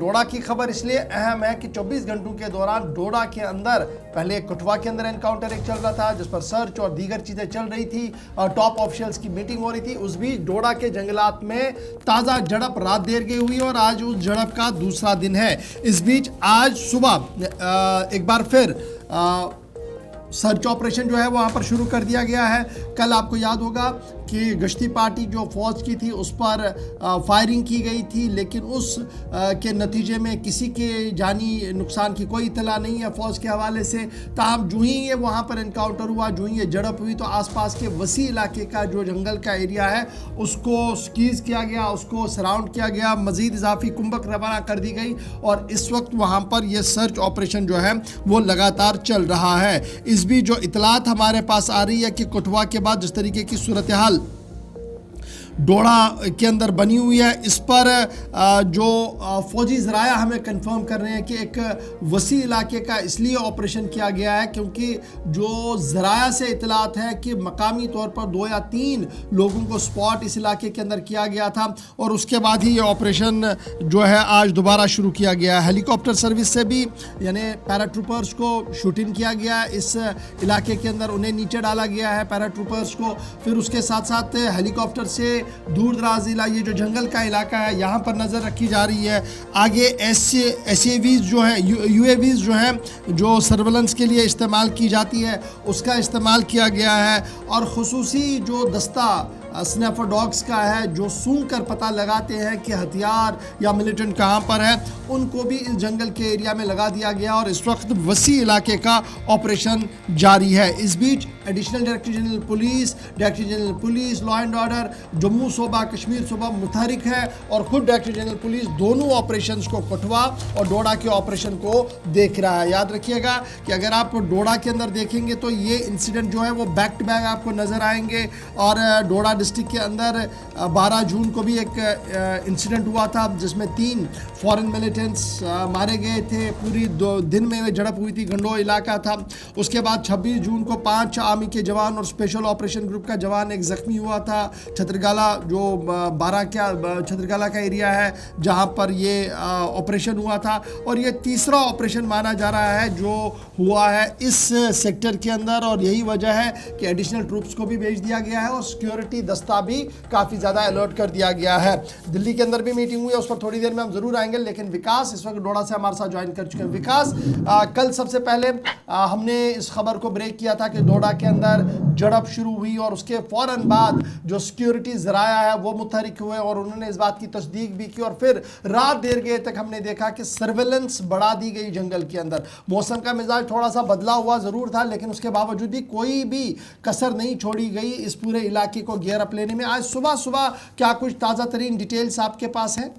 डोडा की खबर इसलिए अहम है कि 24 घंटों के दौरान डोडा के अंदर पहले कठुआ के अंदर एनकाउंटर एक चल रहा था जिस पर सर्च और दीगर चीजें चल रही थी और टॉप ऑफिशियल्स की मीटिंग हो रही थी। उस बीच डोडा के जंगलात में ताजा झड़प रात देर गई हुई और आज उस झड़प का दूसरा दिन है। इस बीच आज सुबह एक बार फिर सर्च ऑपरेशन जो है वहाँ पर शुरू कर दिया गया है। कल आपको याद होगा कि गश्ती पार्टी जो फौज की थी उस पर फायरिंग की गई थी, लेकिन उस के नतीजे में किसी के जानी नुकसान की कोई इतला नहीं है फौज के हवाले से। ताहम जो ही ये वहाँ पर एनकाउंटर हुआ, जो ही ये झड़प हुई, तो आसपास के वसी इलाके का जो जंगल का एरिया है उसको स्कीज किया गया, उसको सराउंड किया गया, मजीद इजाफी कुंभक रवाना कर दी गई और इस वक्त वहाँ पर यह सर्च ऑपरेशन जो है वो लगातार चल रहा है। इस बीच जो इतलात हमारे पास आ रही है कि कठुआ के बाद जिस तरीके की सूरत हाल डोडा के अंदर बनी हुई है, इस पर जो फौजी ज़राया हमें कंफर्म कर रहे हैं कि एक वसी इलाके का इसलिए ऑपरेशन किया गया है क्योंकि जो ज़राया से इतलात है कि मकामी तौर पर 2 या 3 लोगों को स्पॉट इस इलाके के अंदर किया गया था और उसके बाद ही ये ऑपरेशन जो है आज दोबारा शुरू किया गया है। हेलीकॉप्टर सर्विस से भी यानी पैराट्रूपर्स को शूटिंग किया गया इस इलाके के अंदर, उन्हें नीचे डाला गया है पैराट्रूपर्स को। फिर उसके साथ साथ हेलीकॉप्टर से दूर दराज ये जो जंगल का इलाका है यहाँ पर नज़र रखी जा रही है। आगे एसएवीज जो है, यूएवीज जो हैं, जो सर्वेलेंस के लिए इस्तेमाल की जाती है, उसका इस्तेमाल किया गया है और ख़ुसूसी जो दस्ता स्नैपर डॉग्स का है जो सूंघ कर पता लगाते हैं कि हथियार या मिलिटेंट कहाँ पर है, उनको भी इस जंगल के एरिया में लगा दिया गया और इस वक्त वसी इलाके का ऑपरेशन जारी है। इस बीच additional director general police law and order Jammu सूबा कश्मीर सूबा मुतहरिक है और खुद डायरेक्टर जनरल पुलिस दोनों ऑपरेशंस को, कठुआ और डोडा के ऑपरेशन को देख रहा है। याद रखिएगा कि अगर आप डोडा के अंदर देखेंगे तो ये इंसिडेंट जो है वो बैक टू बैक आपको नज़र आएंगे और डोडा डिस्ट्रिक्ट के अंदर 12 जून को भी एक इंसिडेंट हुआ था जिसमें 3 फॉरेन मिलिटेंट्स मारे गए थे। पूरी 2 दिन में झड़प हुई थी, गंडो इलाका था। उसके बाद 26 जून को 5 आर्मी के जवान और स्पेशल ऑपरेशन ग्रुप का जवान एक जख्मी हुआ था। छतरगाला जो 12 क्या छतरगाला का एरिया है जहां पर ये ऑपरेशन हुआ था और ये तीसरा ऑपरेशन माना जा रहा है जो हुआ है इस सेक्टर के अंदर और यही वजह है कि एडिशनल ट्रूप्स को भी भेज दिया गया है और सिक्योरिटी दस्ता भी काफ़ी ज़्यादा अलर्ट कर दिया गया है। दिल्ली के अंदर भी मीटिंग हुई है, उस पर थोड़ी देर में हम ज़रूर आएंगे, लेकिन विकास इस वक्त डोडा से हमारे साथ ज्वाइन कर चुके हैं। विकास, कल सबसे पहले हमने इस खबर को ब्रेक किया था कि डोडा के अंदर झड़प शुरू हुई और उसके फ़ौरन बाद जो सिक्योरिटी ज़राया है वो मुतहरिक हुए और उन्होंने इस बात की तस्दीक भी की और फिर रात देर गए तक हमने देखा कि सर्वेलेंस बढ़ा दी गई जंगल के अंदर। मौसम का मिजाज थोड़ा सा बदला हुआ ज़रूर था, लेकिन उसके बावजूद भी कोई भी कसर नहीं छोड़ी गई इस पूरे इलाके को गियर अप लेने में। आज सुबह सुबह क्या कुछ ताज़ा तरीन डिटेल्स आपके पास हैं?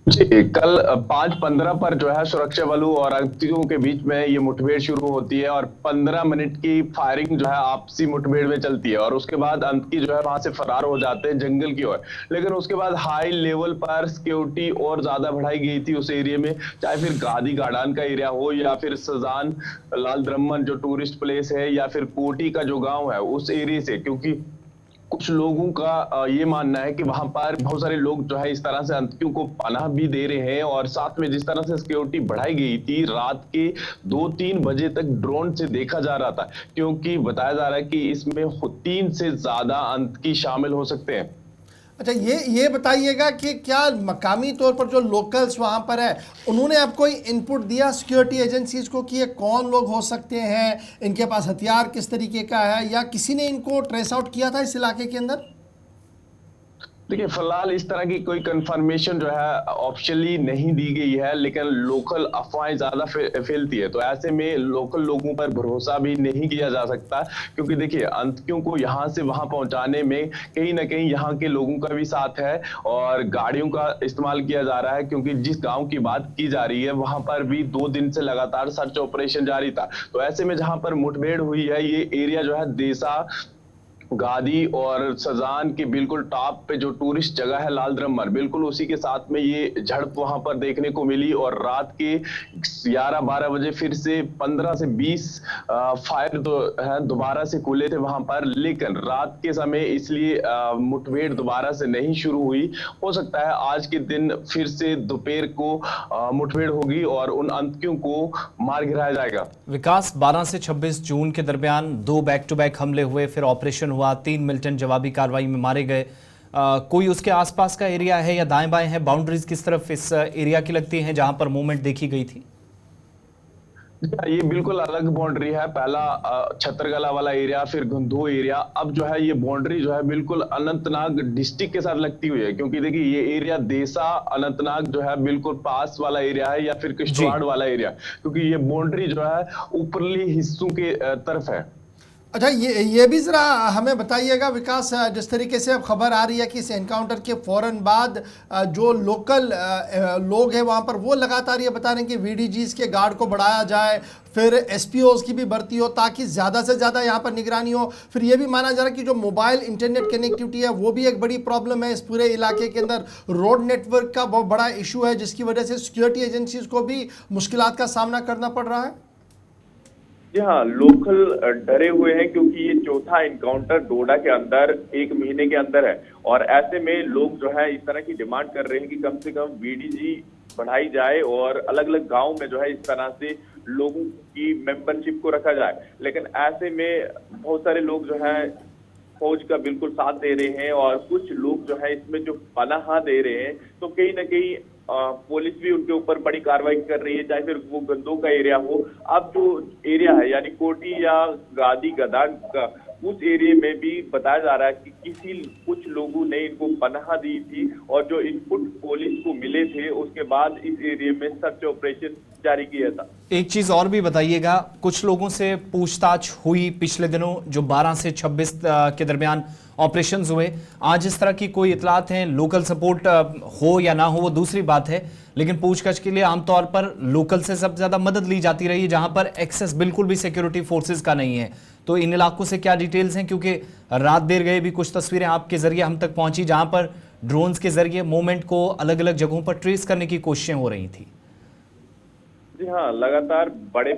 जी, कल 5:15 पर जो है सुरक्षा बलों और आतंकियों के बीच में ये मुठभेड़ शुरू होती है और 15 मिनट की फायरिंग जो है आपसी मुठभेड़ में चलती है और उसके बाद आतंकी जो है वहां से फरार हो जाते हैं जंगल की ओर। लेकिन उसके बाद हाई लेवल पर सिक्योरिटी और ज्यादा बढ़ाई गई थी उस एरिया में, चाहे फिर गादी गार्डन का एरिया हो या फिर सजान लाल द्रमन जो टूरिस्ट प्लेस है या फिर कोटी का जो गाँव है उस एरिया से, क्योंकि कुछ लोगों का ये मानना है कि वहां पर बहुत सारे लोग जो है इस तरह से आतंकियों को पनाह भी दे रहे हैं और साथ में जिस तरह से सिक्योरिटी बढ़ाई गई थी रात के 2-3 बजे तक ड्रोन से देखा जा रहा था, क्योंकि बताया जा रहा है कि इसमें 3 से ज्यादा आतंकी शामिल हो सकते हैं। अच्छा, ये बताइएगा कि क्या मकामी तौर पर जो लोकल्स वहाँ पर है उन्होंने आपको कोई इनपुट दिया सिक्योरिटी एजेंसीज को कि ये कौन लोग हो सकते हैं, इनके पास हथियार किस तरीके का है, या किसी ने इनको ट्रेस आउट किया था इस इलाके के अंदर? देखिए, फिलहाल इस तरह की कोई कंफर्मेशन जो है ऑफिशियली नहीं दी गई है, लेकिन लोकल अफवाहें ज्यादा फैलती है तो ऐसे में लोकल लोगों पर भरोसा भी नहीं किया जा सकता, क्योंकि देखिए आतंकियों को यहाँ से वहां पहुंचाने में कहीं ना कहीं यहाँ के लोगों का भी साथ है और गाड़ियों का इस्तेमाल किया जा रहा है, क्योंकि जिस गाँव की बात की जा रही है वहां पर भी 2 दिन से लगातार सर्च ऑपरेशन जारी था। तो ऐसे में जहां पर मुठभेड़ हुई है ये एरिया जो है देसा गादी और सजान के बिल्कुल टॉप पे जो टूरिस्ट जगह है लाल द्रम्मर, बिल्कुल उसी के साथ में ये झड़प वहां पर देखने को मिली। और रात के 11-12 बजे फिर से 15 से 20 फायर है दोबारा से खुले थे वहां पर, लेकिन रात के समय इसलिए मुठभेड़ दोबारा से नहीं शुरू हुई। हो सकता है आज के दिन फिर से दोपहर को मुठभेड़ होगी और उन आतंकियों को मार गिराया जाएगा। विकास, 12 से 26 जून के दरमियान 2 बैक टू बैक हमले हुए, फिर ऑपरेशन हुआ, 3 मिलिटेंट जवाबी कार्रवाई में मारे गए। कोई उसके आसपास का एरिया है या दाएं बाएं है, बाउंड्रीज किस तरफ इस एरिया की लगती हैं जहां पर मूवमेंट देखी गई थी? ये बिल्कुल अलग बाउंड्री है। पहला छतरगला वाला एरिया, फिर गंधो एरिया। अब जो है ये बाउंड्री जो है बिल्कुल अनंतनाग डिस्ट्रिक्ट के साथ लगती हुई है, क्योंकि देखिए ये एरिया देसा अनंतनाग जो है बिल्कुल पास वाला एरिया है, या फिर किश्तवाड़ वाला एरिया, क्योंकि ये बाउंड्री जो है ऊपरली हिस्सों के तरफ है। अच्छा, ये भी ज़रा हमें बताइएगा विकास, जिस तरीके से अब खबर आ रही है कि इस एनकाउंटर के फ़ौरन बाद जो लोकल लोग हैं वहाँ पर, वो लगातार ये बता रहे हैं कि वीडीजीज के गार्ड को बढ़ाया जाए, फिर एसपीओज की भी भर्ती हो ताकि ज़्यादा से ज़्यादा यहाँ पर निगरानी हो। फिर ये भी माना जा रहा है कि जो मोबाइल इंटरनेट कनेक्टिविटी है वो भी एक बड़ी प्रॉब्लम है इस पूरे इलाके के अंदर। रोड नेटवर्क का बहुत बड़ा इशू है जिसकी वजह से सिक्योरिटी एजेंसीज को भी मुश्किलात का सामना करना पड़ रहा है। जी हाँ, लोकल डरे हुए हैं क्योंकि ये चौथा इनकाउंटर डोडा के अंदर 1 महीने के अंदर है, और ऐसे में लोग जो है इस तरह की डिमांड कर रहे हैं कि कम से कम वीडीजी बढ़ाई जाए और अलग अलग गांव में जो है इस तरह से लोगों की मेंबरशिप को रखा जाए। लेकिन ऐसे में बहुत सारे लोग जो है फौज का बिल्कुल साथ दे रहे हैं, और कुछ लोग जो है इसमें जो पनाह दे रहे हैं, तो कहीं ना कहीं पुलिस भी उनके ऊपर बड़ी कार्रवाई कर रही है, चाहे फिर वो गंदों का एरिया हो। अब जो एरिया है यानी कोटी या गादी गदान का, उस एरिया में भी बताया जा रहा है कि कुछ लोगों ने इनको पनाह दी थी, और जो इनपुट पुलिस को मिले थे उसके बाद इस एरिया में सर्च ऑपरेशन जारी किया था। एक चीज और भी बताइएगा, कुछ लोगों से पूछताछ हुई पिछले दिनों जो 12 से 26 के दरमियान ऑपरेशंस हुए, आज इस तरह की कोई इतलात हैं? लोकल सपोर्ट हो या ना हो वो दूसरी बात है, लेकिन पूछताछ के लिए आमतौर पर लोकल से सबसे ज्यादा मदद ली जाती रही है जहां पर एक्सेस बिल्कुल भी सिक्योरिटी फोर्सेस का नहीं है। तो इन इलाकों से क्या डिटेल्स हैं, क्योंकि रात देर गए भी कुछ तस्वीरें आपके जरिए हम तक पहुंची जहां पर ड्रोन्स के जरिए मूवमेंट को अलग अलग जगहों पर ट्रेस करने की कोशिशें हो रही थी। जी हाँ, लगातार बड़े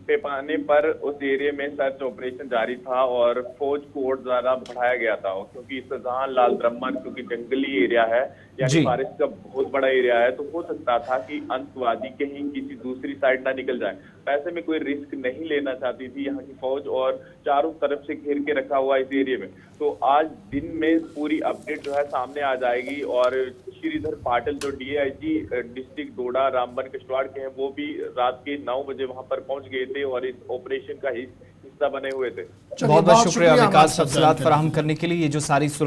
पैमाने पर उस एरिया में सर्च ऑपरेशन जारी था और फौज को और ज्यादा बढ़ाया गया था, क्योंकि सजान लाल द्रम्मन क्योंकि जंगली एरिया है, यानी बारिश का बहुत बड़ा एरिया है, तो हो सकता था कि आतंकवादी कहीं किसी दूसरी साइड ना निकल जाए। ऐसे में कोई रिस्क नहीं लेना चाहती थी यहाँ की फौज, और चारों तरफ से घेर के रखा हुआ इस एरिया में। तो आज दिन में पूरी अपडेट जो है सामने आ जाएगी, और श्रीधर पाटिल जो डीआईजी डिस्ट्रिक्ट डोडा रामबन किश्तवाड़ के हैं, वो भी रात के 9 बजे वहां पर पहुंच गए थे और इस ऑपरेशन का हिस्सा बने हुए थे। बहुत बहुत शुक्रिया विकास, तफसीलात फराहम करने के लिए। ये जो सारी